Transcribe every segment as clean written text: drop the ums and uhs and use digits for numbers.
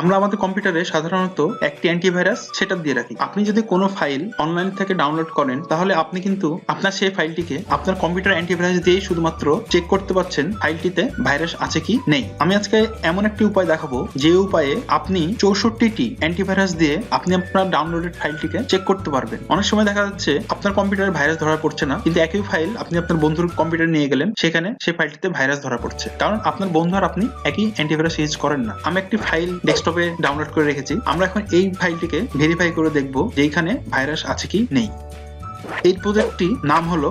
আমরা আমাদের কম্পিউটারে সাধারণত একটি অ্যান্টিভাইরাস সেটআপ দিয়ে রাখি। আপনি যদি কোনো ফাইল অনলাইন থেকে ডাউনলোড করেন তাহলে আপনি কিন্তু আপনার সেই ফাইলটিকে আপনার কম্পিউটার অ্যান্টিভাইরাস দিয়ে শুধুমাত্র চেক করতে পারছেন ফাইলটিতে ভাইরাস আছে কি নেই। আমি আজকে এমন একটি উপায় দেখাবো যে উপায়ে আপনি 64টি অ্যান্টিভাইরাস দিয়ে আপনি আপনার ডাউনলোডেড ফাইলটিকে চেক করতে পারবেন। অনেক সময় দেখা যাচ্ছে আপনার কম্পিউটারে ভাইরাস ধরা পড়ছে না, কিন্তু একই ফাইল আপনি আপনার বন্ধুর কম্পিউটারে নিয়ে গেলেন, সেখানে সেই ফাইলটিতে ভাইরাস ধরা পড়ছে, কারণ আপনার বন্ধু আর আপনি একই অ্যান্টিভাইরাস ইউজ করেন না। আমি একটি ফাইল ডেস্কটপে ডাউনলোড করে রেখেছি। আমরা এখন এই ফাইলটিকে ভেরিফাই করে দেখব যে এখানে ভাইরাস আছে কি নেই। এই প্রজেক্টটি নাম হলো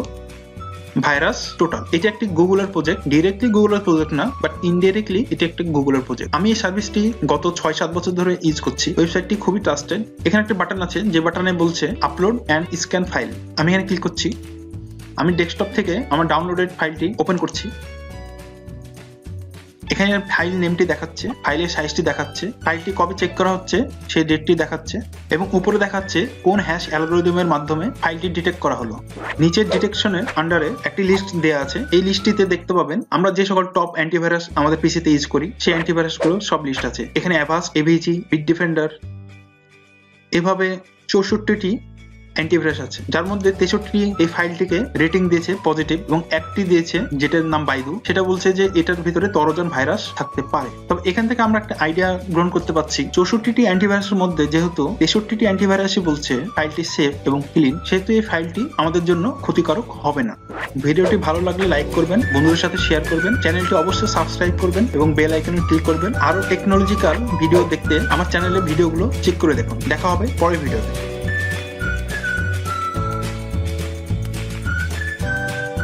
ভাইরাস টোটাল। এটা একটি গুগলের প্রজেক্ট, ডিরেক্টলি গুগলের প্রজেক্ট না, বাট ইনডিরেক্টলি এটা একটি গুগলের প্রজেক্ট। আমি এই সার্ভিসটি গত 6-7 বছর ধরে ইউজ করছি। ওয়েবসাইটটি খুবই ট্রাস্টেড। এখানে একটা বাটন আছে যে বাটনে বলছে আপলোড অ্যান্ড স্ক্যান ফাইল। আমি এখানে ক্লিক করছি। আমি ডেস্কটপ থেকে আমার ডাউনলোডেড ফাইলটি ওপেন করছি। এখানে ফাইল নেমটি দেখাচ্ছে, ফাইলের সাইজটি দেখাচ্ছে, ফাইলটি কবে চেক করা হচ্ছে সেই ডেটটি দেখাচ্ছে, এবং উপরে দেখাচ্ছে কোন হ্যাশ অ্যালগরিদমের মাধ্যমে ফাইলটি ডিটেক্ট করা হলো। নিচের ডিটেকশনের আন্ডারে একটি লিস্ট দেওয়া আছে। এই লিস্টটিতে দেখতে পাবেন আমরা যে সকল টপ অ্যান্টিভাইরাস আমাদের পিসিতে ইউজ করি সেই অ্যান্টিভাইরাস গুলো সব লিস্ট আছে। এখানে অ্যাভাস্ট, এভিজি, BitDefender, এভাবে 64টি অ্যান্টিভাইরাস আছে, যার মধ্যে 63টি এই ফাইলটিকে রেটিং দিয়েছে পজিটিভ এবং একটি দিয়েছে যেটার নাম বাইদু, সেটা বলছে যে এটার ভিতরে ট্রোজান ভাইরাস থাকতে পারে। তবে এখান থেকে আমরা একটা আইডিয়া গ্রহণ করতে পারছি 64টি অ্যান্টিভাইরাসের মধ্যে যেহেতু 63টি অ্যান্টিভাইরাসই বলছে ফাইলটি সেফ এবং ক্লিন, সেহেতু এই ফাইলটি আমাদের জন্য ক্ষতিকারক হবে না। ভিডিওটি ভালো লাগলে লাইক করবেন, বন্ধুদের সাথে শেয়ার করবেন, চ্যানেলটি অবশ্যই সাবস্ক্রাইব করবেন এবং বেল আইকনে ক্লিক করবেন। আরো টেকনোলজিক্যাল ভিডিও দেখতে আমার চ্যানেলের ভিডিওগুলো চেক করে দেখুন। দেখা হবে পরের ভিডিওতে।